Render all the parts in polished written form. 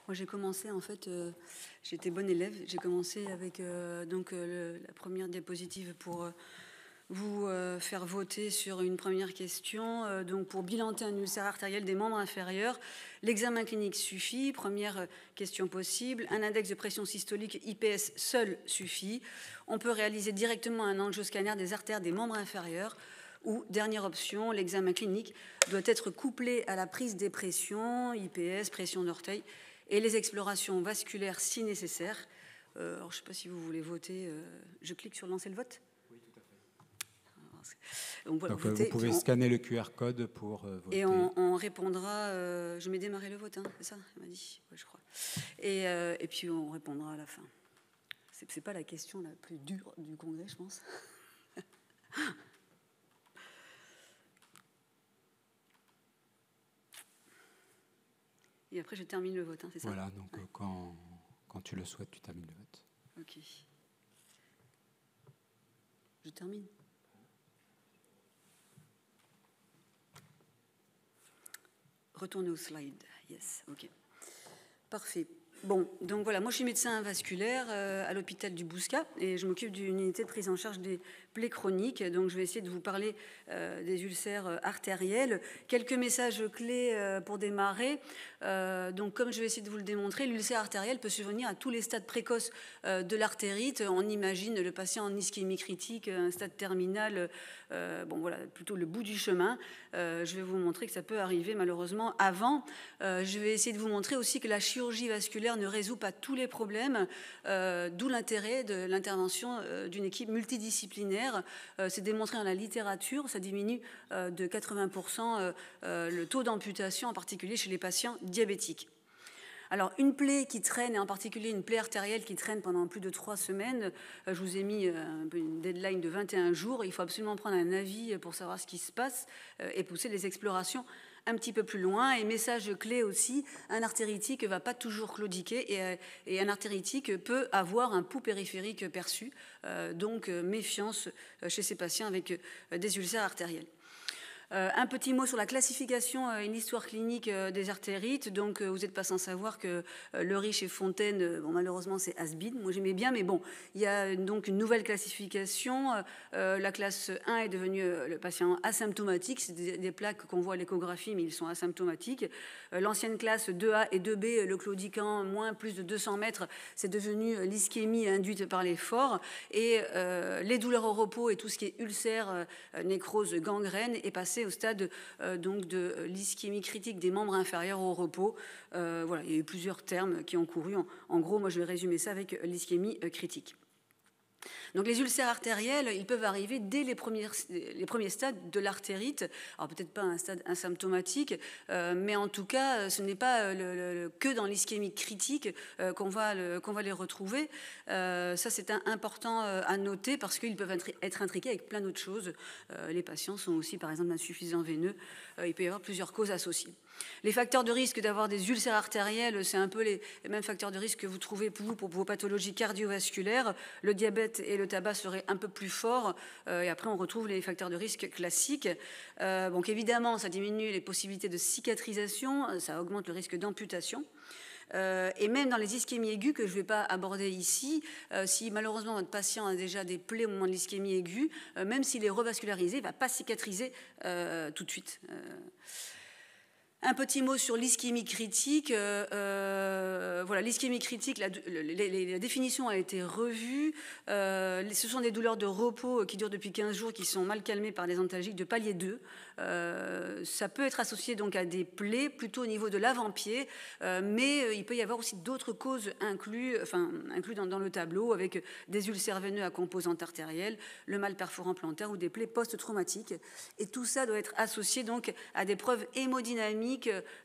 Moi, j'ai commencé, en fait, j'étais bonne élève. J'ai commencé avec la première diapositive pour vous faire voter sur une première question. Donc, pour bilanter un ulcère artériel des membres inférieurs, l'examen clinique suffit. Première question possible. Un index de pression systolique IPS seul suffit. On peut réaliser directement un angioscanner des artères des membres inférieurs. Ou, dernière option, l'examen clinique doit être couplé à la prise des pressions, IPS, pression d'orteil, et les explorations vasculaires si nécessaire. Alors, je ne sais pas si vous voulez voter. Je clique sur lancer le vote. Oui, tout à fait. Donc, voilà, vous pouvez scanner le QR code pour voter. Et on répondra. Je mets démarrer le vote, hein, c'est ça? Elle m'a dit, ouais, je crois. Et puis on répondra à la fin. C'est pas la question la plus dure du congrès, je pense. Et après, je termine le vote, hein, c'est ça? Voilà, donc ouais. Quand tu le souhaites, tu termines le vote. Ok. Je termine. Retournez au slide. Yes, ok. Parfait. Bon, donc voilà, moi je suis médecin vasculaire à l'hôpital du Bouscat et je m'occupe d'une unité de prise en charge des plaies chroniques. Donc je vais essayer de vous parler des ulcères artériels. Quelques messages clés pour démarrer. Donc comme je vais essayer de vous le démontrer, l'ulcère artériel peut survenir à tous les stades précoces de l'artérite. On imagine le patient en ischémie critique, un stade terminal, bon voilà, plutôt le bout du chemin. Je vais vous montrer que ça peut arriver malheureusement avant. Je vais essayer de vous montrer aussi que la chirurgie vasculaire ne résout pas tous les problèmes, d'où l'intérêt de l'intervention d'une équipe multidisciplinaire. C'est démontré dans la littérature, ça diminue de 80% le taux d'amputation, en particulier chez les patients diabétiques. Alors, une plaie qui traîne, et en particulier une plaie artérielle qui traîne pendant plus de 3 semaines, je vous ai mis une deadline de 21 jours. Il faut absolument prendre un avis pour savoir ce qui se passe et pousser les explorations un petit peu plus loin. Et message clé aussi, un artéritique ne va pas toujours claudiquer et un artéritique peut avoir un pouls périphérique perçu. Donc, méfiance chez ces patients avec des ulcères artériels. Un petit mot sur la classification et l'histoire clinique des artérites. Donc, vous n'êtes pas sans savoir que Le Riche et Fontaine, bon, malheureusement, c'est has-been. Moi, j'aimais bien, mais bon, il y a donc une nouvelle classification. La classe 1 est devenue le patient asymptomatique. C'est des plaques qu'on voit à l'échographie, mais ils sont asymptomatiques. L'ancienne classe 2A et 2B, le claudiquant, moins plus de 200 mètres, c'est devenu l'ischémie induite par l'effort. Et les douleurs au repos et tout ce qui est ulcère, nécrose, gangrène est passé au stade donc de l'ischémie critique des membres inférieurs au repos. Voilà, il y a eu plusieurs termes qui ont couru. En gros, moi, je vais résumer ça avec l'ischémie critique. Donc les ulcères artériels, ils peuvent arriver dès les premiers stades de l'artérite. Alors peut-être pas un stade asymptomatique, mais en tout cas, ce n'est pas que dans l'ischémie critique qu'on va les retrouver. Ça, c'est important à noter parce qu'ils peuvent être intriqués avec plein d'autres choses. Les patients sont aussi, par exemple, insuffisants veineux. Il peut y avoir plusieurs causes associées. Les facteurs de risque d'avoir des ulcères artériels, c'est un peu les mêmes facteurs de risque que vous trouvez pour vos pathologies cardiovasculaires. Le diabète et le tabac seraient un peu plus forts. Et après, on retrouve les facteurs de risque classiques. Donc évidemment, ça diminue les possibilités de cicatrisation, ça augmente le risque d'amputation. Et même dans les ischémies aiguës, que je ne vais pas aborder ici, si malheureusement votre patient a déjà des plaies au moment de l'ischémie aiguë, même s'il est revascularisé, il ne va pas cicatriser tout de suite. Un petit mot sur l'ischémie critique. Voilà, l'ischémie critique, la définition a été revue. Ce sont des douleurs de repos qui durent depuis 15 jours, qui sont mal calmées par des antalgiques de palier 2. Ça peut être associé donc à des plaies, plutôt au niveau de l'avant-pied, mais il peut y avoir aussi d'autres causes inclus dans le tableau, avec des ulcères veineux à composante artérielle, le mal perforant plantaire ou des plaies post-traumatiques. Et tout ça doit être associé donc à des preuves hémodynamiques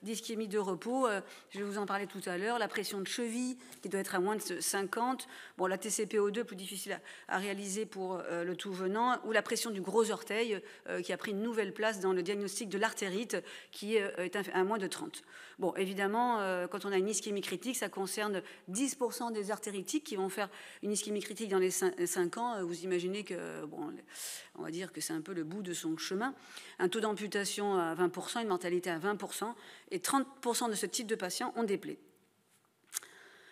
d'ischémie de repos. Je vais vous en parler tout à l'heure. La pression de cheville qui doit être à moins de 50. Bon, la TCPO2 plus difficile à réaliser pour le tout venant, ou la pression du gros orteil qui a pris une nouvelle place dans le diagnostic de l'artérite qui est à moins de 30. Bon, évidemment, quand on a une ischémie critique, ça concerne 10% des artéritiques qui vont faire une ischémie critique dans les 5 ans. Vous imaginez que, bon, on va dire que c'est un peu le bout de son chemin. Un taux d'amputation à 20%, une mortalité à 20%, et 30% de ce type de patients ont des plaies.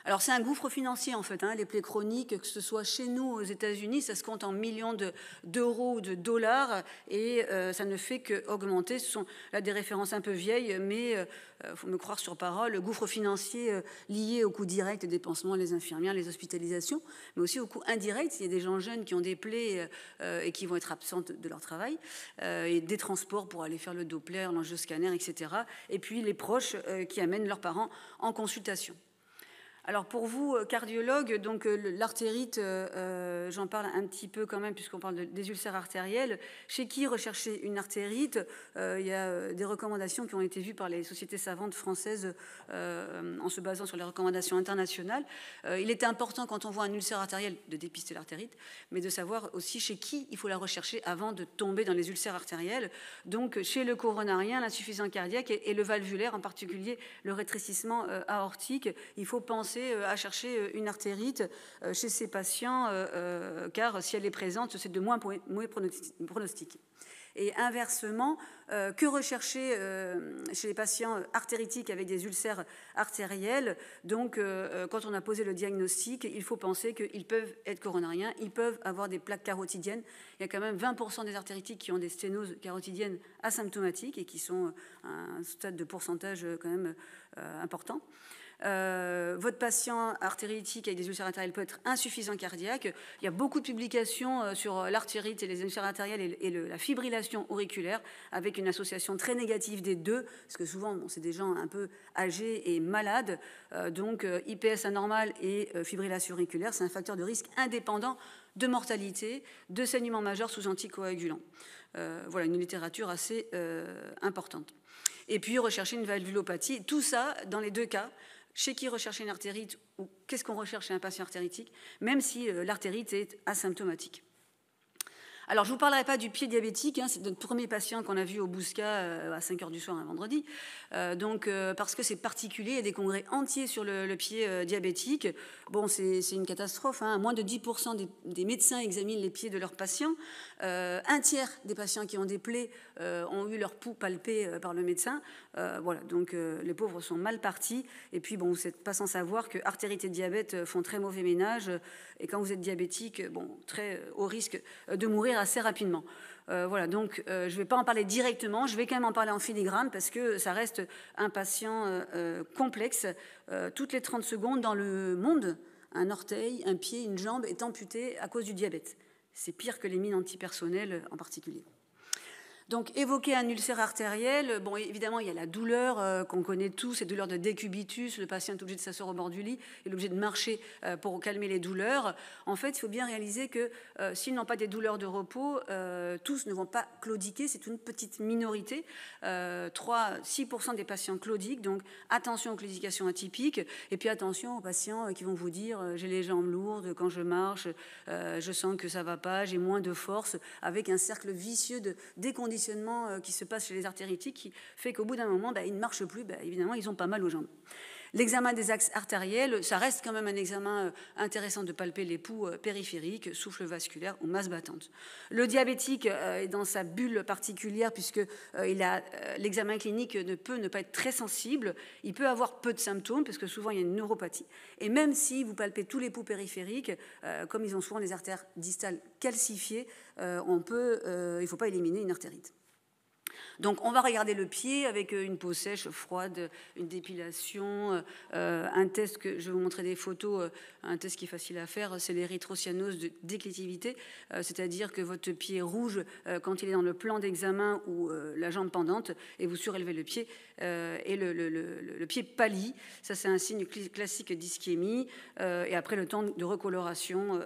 Alors c'est un gouffre financier en fait, hein, les plaies chroniques, que ce soit chez nous aux États-Unis, ça se compte en millions d'euros ou de dollars et ça ne fait qu'augmenter. Ce sont là des références un peu vieilles, mais faut me croire sur parole. Le gouffre financier lié au coût direct des pansements, les infirmières, les hospitalisations, mais aussi au coût indirect. Il y a des gens jeunes qui ont des plaies et qui vont être absentes de leur travail, et des transports pour aller faire le Doppler, l'angioscanner, etc. Et puis les proches qui amènent leurs parents en consultation. Alors pour vous, cardiologues, donc l'artérite, j'en parle un petit peu quand même puisqu'on parle des ulcères artériels. Chez qui rechercher une artérite? Il y a des recommandations qui ont été vues par les sociétés savantes françaises en se basant sur les recommandations internationales. Il est important quand on voit un ulcère artériel de dépister l'artérite, mais de savoir aussi chez qui il faut la rechercher avant de tomber dans les ulcères artériels. Donc chez le coronarien, l'insuffisance cardiaque et le valvulaire, en particulier le rétrécissement aortique, il faut penser à chercher une artérite chez ces patients, car si elle est présente, c'est de moins pronostic. Et inversement, que rechercher chez les patients artéritiques avec des ulcères artériels? Donc, quand on a posé le diagnostic, il faut penser qu'ils peuvent être coronariens, ils peuvent avoir des plaques carotidiennes. Il y a quand même 20% des artéritiques qui ont des sténoses carotidiennes asymptomatiques et qui sont à un stade de pourcentage quand même important. Votre patient artéritique avec des ulcères artériels peut être insuffisant cardiaque. Il y a beaucoup de publications sur l'artérite et les ulcères artériels et la fibrillation auriculaire avec une association très négative des deux, parce que souvent c'est des gens un peu âgés et malades. Donc IPS anormal et fibrillation auriculaire, c'est un facteur de risque indépendant de mortalité, de saignement majeur sous anticoagulants. Voilà une littérature assez importante. Et puis rechercher une valvulopathie. Tout ça, dans les deux cas, chez qui rechercher une artérite ou qu'est-ce qu'on recherche chez un patient artéritique, même si l'artérite est asymptomatique. Alors, je ne vous parlerai pas du pied diabétique, hein, c'est notre premier patient qu'on a vu au Bousca à 5h du soir un vendredi, parce que c'est particulier, il y a des congrès entiers sur le pied diabétique. Bon, c'est une catastrophe, hein. Moins de 10% des médecins examinent les pieds de leurs patients. Un tiers des patients qui ont des plaies ont eu leur pouls palpé par le médecin. Voilà, donc les pauvres sont mal partis. Et puis, bon, vous n'êtes pas sans savoir que artérite et diabète font très mauvais ménage. Et quand vous êtes diabétique, bon, très haut risque de mourir assez rapidement. Voilà, donc je ne vais pas en parler directement, je vais quand même en parler en filigrane parce que ça reste un patient complexe. Toutes les 30 secondes dans le monde, un orteil, un pied, une jambe est amputé à cause du diabète. C'est pire que les mines antipersonnelles en particulier. Donc, évoquer un ulcère artériel, bon, évidemment, il y a la douleur qu'on connaît tous, ces douleurs de décubitus. Le patient est obligé de s'asseoir au bord du lit, il est obligé de marcher pour calmer les douleurs. En fait, il faut bien réaliser que s'ils n'ont pas des douleurs de repos, tous ne vont pas claudiquer, c'est une petite minorité. 6% des patients claudiquent, donc attention aux claudications atypiques. Et puis attention aux patients qui vont vous dire j'ai les jambes lourdes, quand je marche, je sens que ça ne va pas, j'ai moins de force, avec un cercle vicieux de déconditionnement qui se passe chez les artéritiques qui fait qu'au bout d'un moment, ils ne marchent plus, évidemment, ils ont pas mal aux jambes. L'examen des axes artériels, ça reste quand même un examen intéressant de palper les poux périphériques, souffle vasculaire ou masse battante. Le diabétique est dans sa bulle particulière puisque l'examen clinique ne peut ne pas être très sensible. Il peut avoir peu de symptômes parce que souvent il y a une neuropathie. Et même si vous palpez tous les poux périphériques, comme ils ont souvent les artères distales calcifiées, il ne faut pas éliminer une artérite. Donc on va regarder le pied avec une peau sèche, froide, une dépilation, un test que je vais vous montrer des photos, un test qui est facile à faire, c'est l'érythrocyanose de déclitivité, c'est-à-dire que votre pied est rouge quand il est dans le plan d'examen ou la jambe pendante et vous surélevez le pied et le pied pâlit. Ça c'est un signe classique d'ischémie et après le temps de recoloration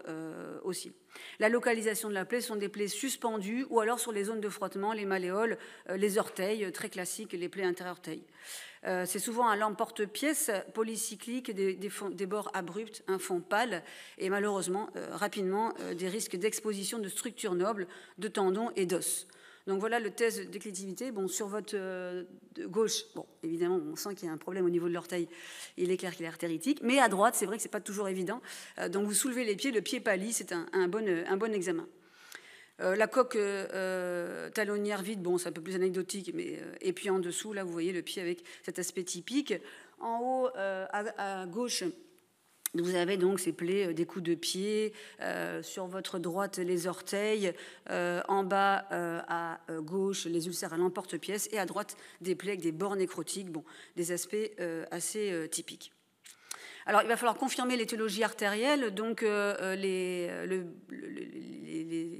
aussi. La localisation de la plaie sont des plaies suspendues ou alors sur les zones de frottement, les malléoles, les orteils, très classiques, les plaies interorteils. C'est souvent un l'emporte-pièce polycyclique, des bords abrupts, un fond pâle et malheureusement, rapidement, des risques d'exposition de structures nobles, de tendons et d'os. Donc voilà le test de déclitivité. Bon, sur votre gauche, bon, évidemment, on sent qu'il y a un problème au niveau de l'orteil. Il est clair qu'il est artéritique. Mais à droite, c'est vrai que ce n'est pas toujours évident. Donc vous soulevez les pieds, le pied pâlit, c'est un bon examen. La coque talonnière vide, bon, c'est un peu plus anecdotique, mais et puis en dessous, là, vous voyez le pied avec cet aspect typique. En haut, à gauche, Vous avez donc ces plaies des coups de pied, sur votre droite les orteils, en bas à gauche les ulcères à l'emporte-pièce et à droite des plaies avec des bords nécrotiques, bon, des aspects assez typiques. Alors, il va falloir confirmer l'étiologie artérielle. Donc, les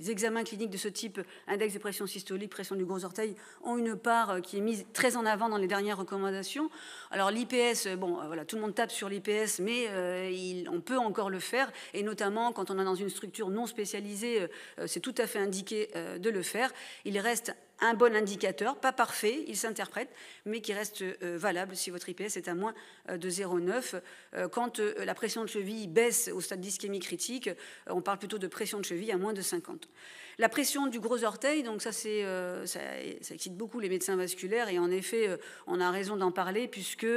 examens cliniques de ce type, index de pression systolique, pression du gros orteil, ont une part qui est mise très en avant dans les dernières recommandations. Alors, l'IPS, bon, voilà, tout le monde tape sur l'IPS, mais on peut encore le faire, et notamment quand on est dans une structure non spécialisée, c'est tout à fait indiqué de le faire. Il reste un bon indicateur, pas parfait, il s'interprète, mais qui reste valable si votre IPS est à moins de 0,9. Quand la pression de cheville baisse au stade d'ischémie critique, on parle plutôt de pression de cheville à moins de 50. La pression du gros orteil, donc ça excite beaucoup les médecins vasculaires, et en effet, on a raison d'en parler, puisque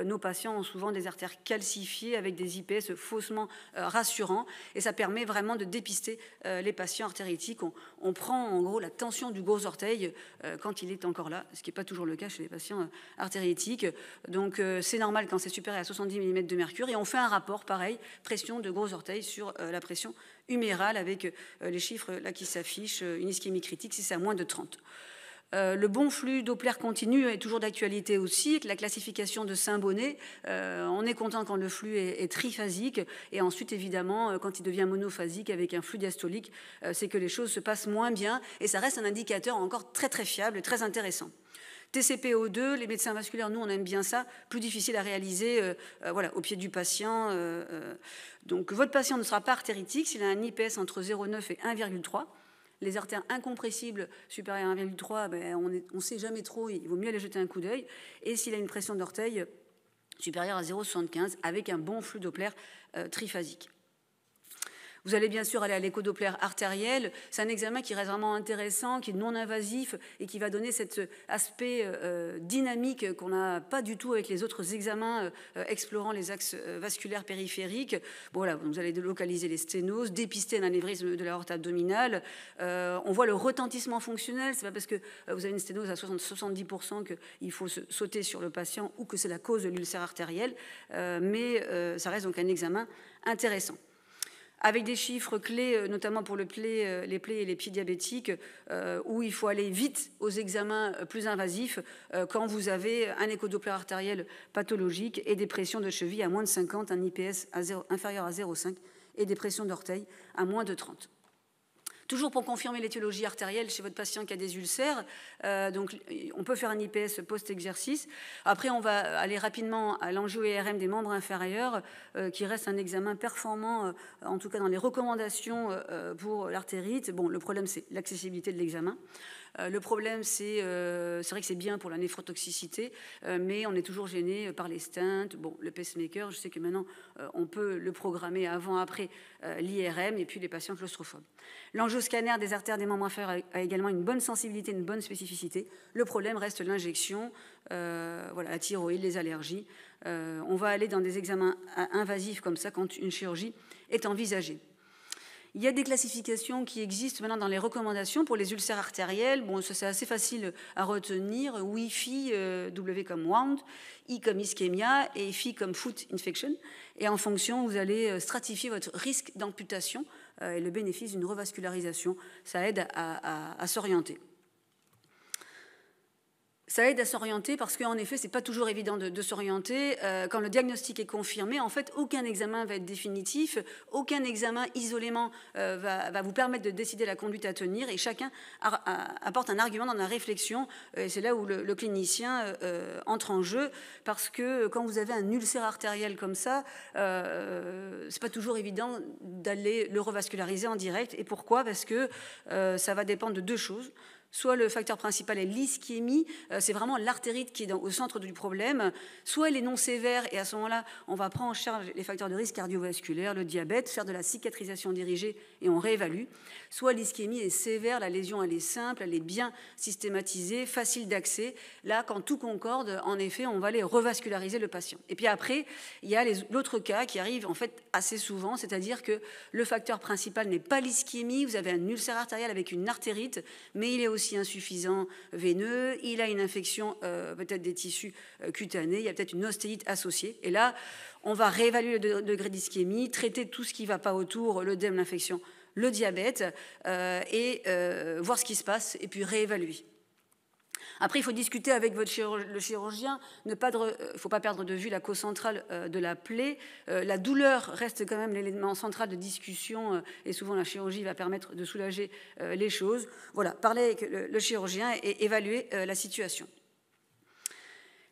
nos patients ont souvent des artères calcifiées avec des IPS faussement rassurants, et ça permet vraiment de dépister les patients artéritiques. On prend en gros la tension du gros orteil quand il est encore là, ce qui n'est pas toujours le cas chez les patients artéritiques. Donc c'est normal quand c'est supérieur à 70 mm de mercure, et on fait un rapport pareil, pression de gros orteil sur la pression humérale, avec les chiffres là qui s'affichent, une ischémie critique si c'est à moins de 30. Le bon flux Doppler continu est toujours d'actualité aussi, avec la classification de Saint-Bonnet. On est content quand le flux est triphasique, et ensuite évidemment quand il devient monophasique avec un flux diastolique, c'est que les choses se passent moins bien, et ça reste un indicateur encore très très fiable et très intéressant. TCPO2, les médecins vasculaires, nous, on aime bien ça, plus difficile à réaliser voilà, au pied du patient. Donc, votre patient ne sera pas artéritique s'il a un IPS entre 0,9 et 1,3. Les artères incompressibles supérieures à 1,3, ben, on ne sait jamais trop, il vaut mieux aller jeter un coup d'œil. Et s'il a une pression d'orteil supérieure à 0,75 avec un bon flux Doppler triphasique. Vous allez bien sûr aller à l'écho-Doppler artériel. C'est un examen qui reste vraiment intéressant, qui est non invasif et qui va donner cet aspect dynamique qu'on n'a pas du tout avec les autres examens explorant les axes vasculaires périphériques. Bon, voilà, vous allez localiser les sténoses, dépister un anévrisme de l'aorte abdominale. On voit le retentissement fonctionnel. C'est pas parce que vous avez une sténose à 70% qu'il faut sauter sur le patient ou que c'est la cause de l'ulcère artériel, mais ça reste donc un examen intéressant, avec des chiffres clés, notamment pour les plaies et les pieds diabétiques, où il faut aller vite aux examens plus invasifs quand vous avez un écho-Doppler artériel pathologique et des pressions de cheville à moins de 50, un IPS inférieur à 0,5 et des pressions d'orteil à moins de 30. Toujours pour confirmer l'étiologie artérielle chez votre patient qui a des ulcères, donc on peut faire un IPS post-exercice. Après, on va aller rapidement à l'angio-IRM des membres inférieurs, qui reste un examen performant, en tout cas dans les recommandations pour l'artérite. Bon, le problème, c'est l'accessibilité de l'examen. Le problème, c'est vrai que c'est bien pour la néphrotoxicité, mais on est toujours gêné par les stents. Bon, le pacemaker, je sais que maintenant, on peut le programmer avant-après l'IRM, et puis les patients claustrophobes. L'angioscanner des artères des membres inférieurs a également une bonne sensibilité, une bonne spécificité. Le problème reste l'injection, voilà, la thyroïde, les allergies. On va aller dans des examens invasifs comme ça quand une chirurgie est envisagée. Il y a des classifications qui existent maintenant dans les recommandations pour les ulcères artériels. Bon, ça c'est assez facile à retenir. WIFI, W comme wound, I comme ischémia et FI comme foot infection. Et en fonction, vous allez stratifier votre risque d'amputation et le bénéfice d'une revascularisation. Ça aide à s'orienter. Ça aide à s'orienter parce qu'en effet, ce n'est pas toujours évident de s'orienter. Quand le diagnostic est confirmé, en fait, aucun examen va être définitif, aucun examen isolément va vous permettre de décider la conduite à tenir, et chacun apporte un argument dans la réflexion. Et c'est là où le clinicien entre en jeu, parce que quand vous avez un ulcère artériel comme ça, c'est pas toujours évident d'aller le revasculariser en direct. Et pourquoi ? Parce que ça va dépendre de deux choses. Soit le facteur principal est l'ischémie, c'est vraiment l'artérite qui est au centre du problème, soit elle est non sévère, et à ce moment-là, on va prendre en charge les facteurs de risque cardiovasculaire, le diabète, faire de la cicatrisation dirigée et on réévalue. Soit l'ischémie est sévère, la lésion elle est simple, elle est bien systématisée, facile d'accès. Là, quand tout concorde, en effet, on va aller revasculariser le patient. Et puis après, il y a l'autre cas qui arrive en fait assez souvent, c'est-à-dire que le facteur principal n'est pas l'ischémie, vous avez un ulcère artériel avec une artérite, mais il est aussi insuffisant veineux, il a une infection peut-être des tissus cutanés, il y a peut-être une ostéite associée. Et là, On va réévaluer le degré d'ischémie, traiter tout ce qui ne va pas autour, l'œdème, l'infection, le diabète, et voir ce qui se passe, et puis réévaluer. Après, il faut discuter avec le chirurgien. Il ne faut pas perdre de vue la cause centrale de la plaie. La douleur reste quand même l'élément central de discussion et souvent la chirurgie va permettre de soulager les choses. Voilà, parler avec le chirurgien et évaluer la situation.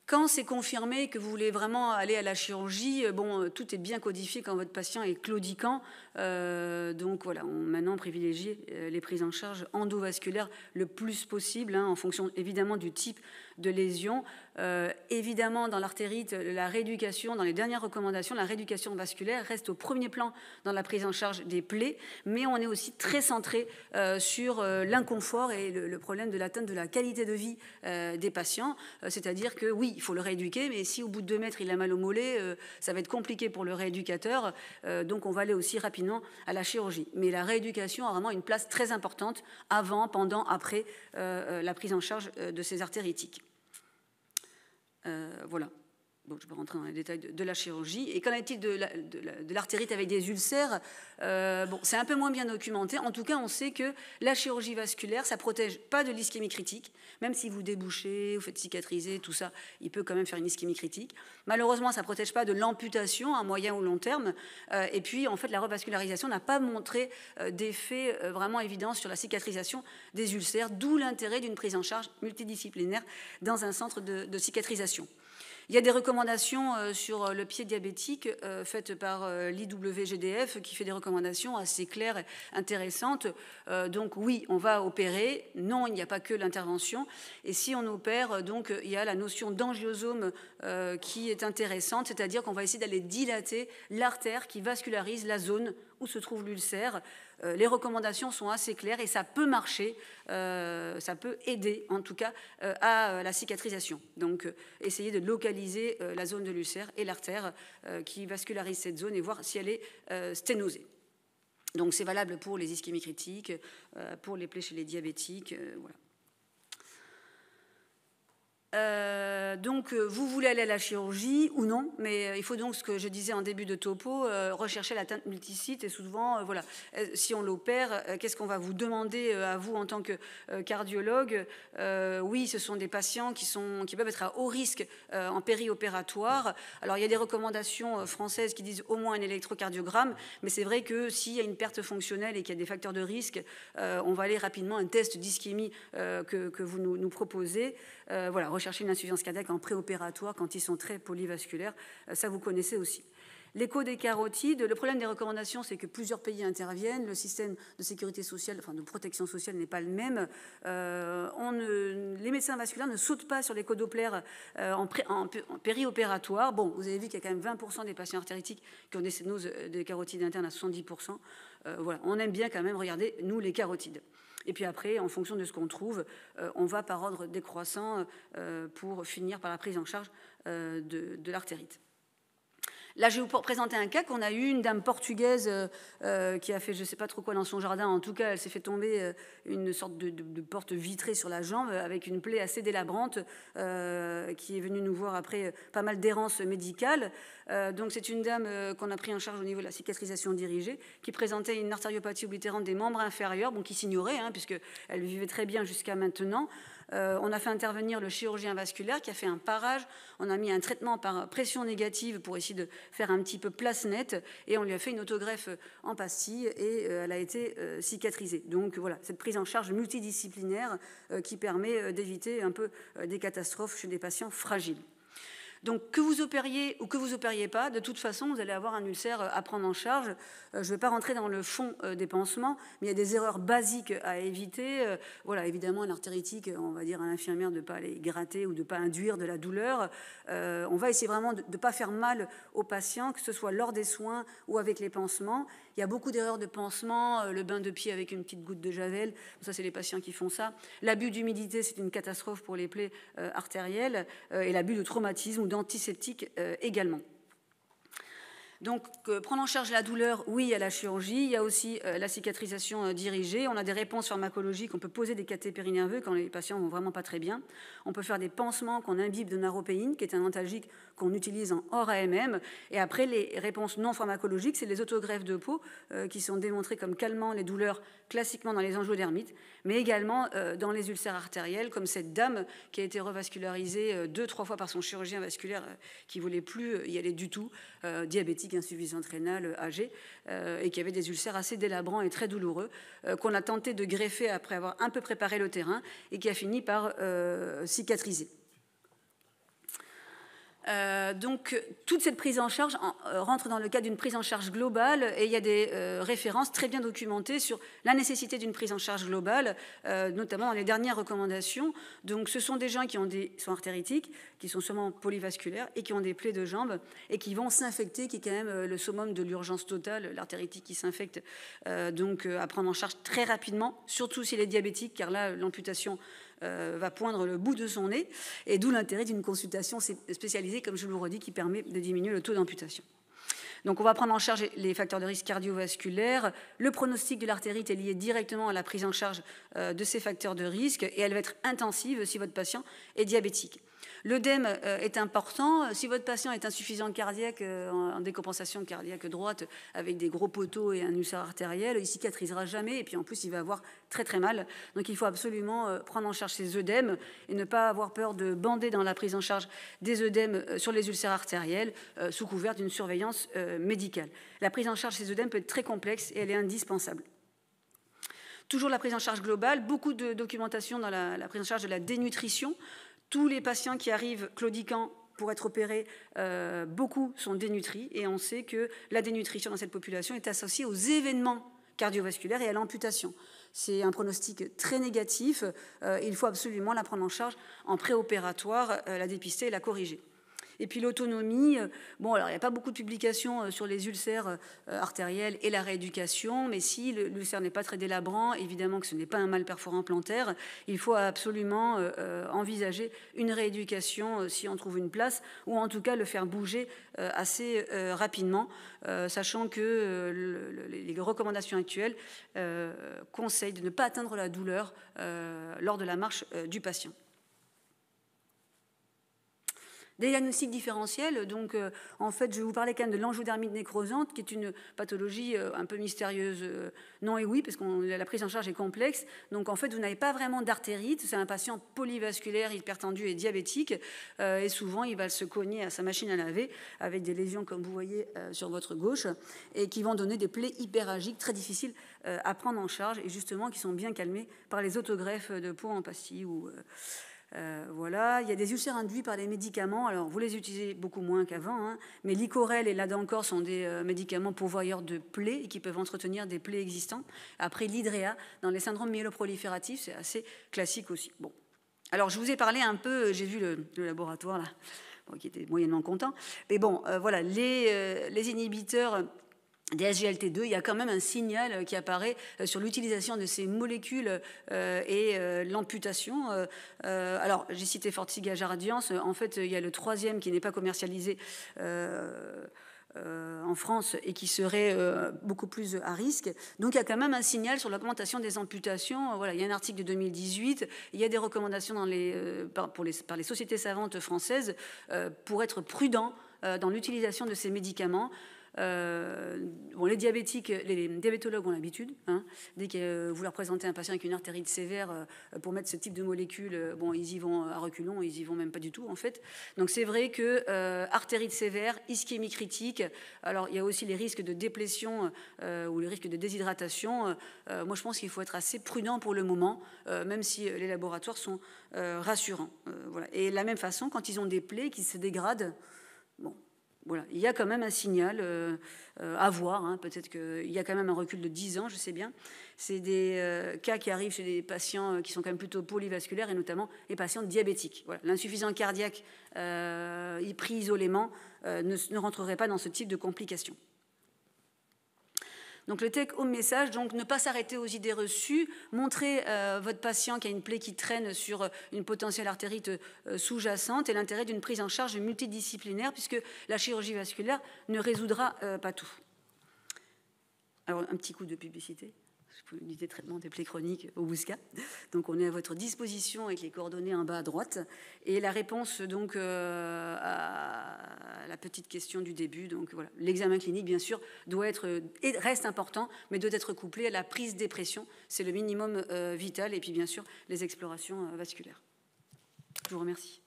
Quand c'est confirmé que vous voulez vraiment aller à la chirurgie, bon, tout est bien codifié quand votre patient est claudiquant. Donc voilà, maintenant on privilégie les prises en charge endovasculaires le plus possible, en fonction évidemment du type de lésion. Évidemment, dans l'artérite, la rééducation, dans les dernières recommandations, la rééducation vasculaire reste au premier plan dans la prise en charge des plaies, mais on est aussi très centré sur l'inconfort et le problème de l'atteinte de la qualité de vie des patients. C'est-à-dire que oui, il faut le rééduquer, mais si au bout de 2 mètres il a mal au mollet, ça va être compliqué pour le rééducateur. Donc on va aller aussi rapidement à la chirurgie. Mais la rééducation a vraiment une place très importante avant, pendant, après la prise en charge de ces artéritiques. Voilà. Bon, je ne vais pas rentrer dans les détails de la chirurgie. Et qu'en est-il de l'artérite avec des ulcères? Bon, c'est un peu moins bien documenté. En tout cas, on sait que la chirurgie vasculaire, ça ne protège pas de l'ischémie critique. Même si vous débouchez, vous faites cicatriser, tout ça, il peut quand même faire une ischémie critique. Malheureusement, ça ne protège pas de l'amputation à moyen ou long terme. Et puis, en fait, la revascularisation n'a pas montré d'effet vraiment évident sur la cicatrisation des ulcères, d'où l'intérêt d'une prise en charge multidisciplinaire dans un centre de cicatrisation. Il y a des recommandations sur le pied diabétique faites par l'IWGDF qui fait des recommandations assez claires et intéressantes. Donc oui, on va opérer. Non, il n'y a pas que l'intervention. Et si on opère, donc il y a la notion d'angiosome qui est intéressante, c'est-à-dire qu'on va essayer d'aller dilater l'artère qui vascularise la zone où se trouve l'ulcère. Les recommandations sont assez claires et ça peut marcher, ça peut aider en tout cas à la cicatrisation. Donc essayer de localiser la zone de l'ulcère et l'artère qui vascularise cette zone et voir si elle est sténosée. Donc c'est valable pour les ischémies critiques, pour les plaies chez les diabétiques, voilà. Donc vous voulez aller à la chirurgie ou non, mais il faut donc, ce que je disais en début de topo, rechercher l'atteinte multisite et souvent, voilà, si on l'opère, qu'est-ce qu'on va vous demander à vous en tant que cardiologue? Oui, ce sont des patients qui peuvent être à haut risque en périopératoire. Alors il y a des recommandations françaises qui disent au moins un électrocardiogramme, mais c'est vrai que s'il y a une perte fonctionnelle et qu'il y a des facteurs de risque, on va aller rapidement à un test d'ischémie que vous nous proposez. Voilà, rechercher une insuffisance cardiaque en préopératoire quand ils sont très polyvasculaires, ça vous connaissez aussi. L'écho des carotides, le problème des recommandations, c'est que plusieurs pays interviennent, le système de sécurité sociale, enfin de protection sociale n'est pas le même. Les médecins vasculaires ne sautent pas sur l'écho Doppler en périopératoire. Bon, vous avez vu qu'il y a quand même 20% des patients artéritiques qui ont des sténoses des carotides internes à 70%. Voilà, on aime bien quand même regarder, nous, les carotides. Et puis après, en fonction de ce qu'on trouve, on va par ordre décroissant pour finir par la prise en charge de l'artérite. Là, je vais vous présenter un cas qu'on a eu, une dame portugaise qui a fait je ne sais pas trop quoi dans son jardin. En tout cas, elle s'est fait tomber une sorte de porte vitrée sur la jambe avec une plaie assez délabrante qui est venue nous voir après pas mal d'errance médicale. Donc c'est une dame qu'on a pris en charge au niveau de la cicatrisation dirigée qui présentait une artériopathie oblitérante des membres inférieurs, bon, qui s'ignorait puisqu'elle vivait très bien jusqu'à maintenant. On a fait intervenir le chirurgien vasculaire qui a fait un parage. On a mis un traitement par pression négative pour essayer de faire un petit peu place nette et on lui a fait une autogreffe en pastille et elle a été cicatrisée. Donc voilà, cette prise en charge multidisciplinaire qui permet d'éviter un peu des catastrophes chez des patients fragiles. Donc que vous opériez ou que vous opériez pas, de toute façon, vous allez avoir un ulcère à prendre en charge. Je ne vais pas rentrer dans le fond des pansements, mais il y a des erreurs basiques à éviter. Voilà, évidemment, un artéritique, on va dire à l'infirmière de ne pas aller gratter ou de ne pas induire de la douleur. On va essayer vraiment de ne pas faire mal aux patients, que ce soit lors des soins ou avec les pansements. Il y a beaucoup d'erreurs de pansement, le bain de pied avec une petite goutte de javel, ça c'est les patients qui font ça. L'abus d'humidité, c'est une catastrophe pour les plaies artérielles, et l'abus de traumatisme ou d'antiseptique également. Donc, prendre en charge la douleur, oui, il y a la chirurgie, il y a aussi la cicatrisation dirigée. On a des réponses pharmacologiques, on peut poser des catheters périnerveux quand les patients vont vraiment pas très bien. On peut faire des pansements qu'on imbibe de naropéine, qui est un antalgique qu'on utilise en hors AMM. Et après, les réponses non pharmacologiques, c'est les autogreffes de peau qui sont démontrées comme calmant les douleurs classiquement dans les angiodermites, mais également dans les ulcères artériels, comme cette dame qui a été revascularisée 2-3 fois par son chirurgien vasculaire qui ne voulait plus y aller du tout, diabétique, insuffisante rénale, âgée, et qui avait des ulcères assez délabrants et très douloureux, qu'on a tenté de greffer après avoir un peu préparé le terrain et qui a fini par cicatriser. Donc, toute cette prise en charge rentre dans le cadre d'une prise en charge globale et il y a des références très bien documentées sur la nécessité d'une prise en charge globale, notamment dans les dernières recommandations. Donc, ce sont des gens qui sont artéritiques, qui sont sûrement polyvasculaires et qui ont des plaies de jambes et qui vont s'infecter, qui est quand même le summum de l'urgence totale, l'artéritique qui s'infecte, donc à prendre en charge très rapidement, surtout s'il est diabétique, car là, l'amputation va poindre le bout de son nez, et d'où l'intérêt d'une consultation spécialisée, comme je vous le redis, qui permet de diminuer le taux d'amputation. Donc on va prendre en charge les facteurs de risque cardiovasculaires. Le pronostic de l'artérite est lié directement à la prise en charge de ces facteurs de risque, et elle va être intensive si votre patient est diabétique. L'œdème est important. Si votre patient est insuffisant cardiaque, en décompensation cardiaque droite, avec des gros poteaux et un ulcère artériel, il ne cicatrisera jamais, et puis en plus il va avoir très très mal. Donc il faut absolument prendre en charge ces œdèmes et ne pas avoir peur de bander dans la prise en charge des œdèmes sur les ulcères artériels sous couvert d'une surveillance médicale. La prise en charge de ces œdèmes peut être très complexe et elle est indispensable. Toujours la prise en charge globale, beaucoup de documentation dans la prise en charge de la dénutrition. Tous les patients qui arrivent claudiquants pour être opérés, beaucoup sont dénutris, et on sait que la dénutrition dans cette population est associée aux événements cardiovasculaires et à l'amputation. C'est un pronostic très négatif. Il faut absolument la prendre en charge en préopératoire, la dépister et la corriger. Et puis l'autonomie, bon, alors il n'y a pas beaucoup de publications sur les ulcères artériels et la rééducation, mais si l'ulcère n'est pas très délabrant, évidemment que ce n'est pas un mal perforant plantaire, il faut absolument envisager une rééducation si on trouve une place, ou en tout cas le faire bouger assez rapidement, sachant que les recommandations actuelles conseillent de ne pas atteindre la douleur lors de la marche du patient. Des diagnostics différentiels, donc en fait je vais vous parler quand même de l'angiodermite nécrosante, qui est une pathologie un peu mystérieuse, non et oui, parce que la prise en charge est complexe. Donc en fait vous n'avez pas vraiment d'artérite, c'est un patient polyvasculaire, hypertendu et diabétique, et souvent il va se cogner à sa machine à laver avec des lésions comme vous voyez sur votre gauche, et qui vont donner des plaies hyperalgiques très difficiles à prendre en charge, et justement qui sont bien calmées par les autogreffes de peau en pastille ou... voilà, il y a des ulcères induits par les médicaments. Alors, vous les utilisez beaucoup moins qu'avant, hein, mais l'Icorel et l'Adancor sont des médicaments pourvoyeurs de plaies et qui peuvent entretenir des plaies existantes. Après, l'Hydrea, dans les syndromes myéloprolifératifs, c'est assez classique aussi. Bon. Alors, je vous ai parlé un peu, j'ai vu le laboratoire, là, bon, qui était moyennement content. Mais bon, voilà, les inhibiteurs des SGLT2, il y a quand même un signal qui apparaît sur l'utilisation de ces molécules et l'amputation. Alors, j'ai cité Forxiga Jardiance. En fait, il y a le troisième qui n'est pas commercialisé en France et qui serait beaucoup plus à risque. Donc, il y a quand même un signal sur l'augmentation des amputations. Voilà, il y a un article de 2018. Il y a des recommandations par les sociétés savantes françaises pour être prudent dans l'utilisation de ces médicaments. Bon, les diabétiques, les diabétologues ont l'habitude, hein, dès que vous leur présentez un patient avec une artérite sévère pour mettre ce type de molécule, bon, ils y vont à reculons, ils y vont même pas du tout en fait. Donc c'est vrai que artérite sévère, ischémie critique, alors il y a aussi les risques de déplétion ou les risques de déshydratation. Moi je pense qu'il faut être assez prudent pour le moment, même si les laboratoires sont rassurants. Voilà. Et de la même façon, quand ils ont des plaies qui se dégradent, bon, voilà, il y a quand même un signal à voir, hein, peut-être qu'il y a quand même un recul de 10 ans, je sais bien. C'est des cas qui arrivent chez des patients qui sont quand même plutôt polyvasculaires, et notamment les patients diabétiques. Voilà. L'insuffisance cardiaque pris isolément ne rentrerait pas dans ce type de complications. Donc le take-home message, donc ne pas s'arrêter aux idées reçues, montrer votre patient qui a une plaie qui traîne sur une potentielle artérite sous-jacente et l'intérêt d'une prise en charge multidisciplinaire puisque la chirurgie vasculaire ne résoudra pas tout. Alors un petit coup de publicité. Unité de traitement des plaies chroniques au Bouscat. Donc on est à votre disposition avec les coordonnées en bas à droite. Et la réponse donc à la petite question du début. Donc voilà, l'examen clinique bien sûr doit être et reste important, mais doit être couplé à la prise des pressions. C'est le minimum vital. Et puis bien sûr les explorations vasculaires. Je vous remercie.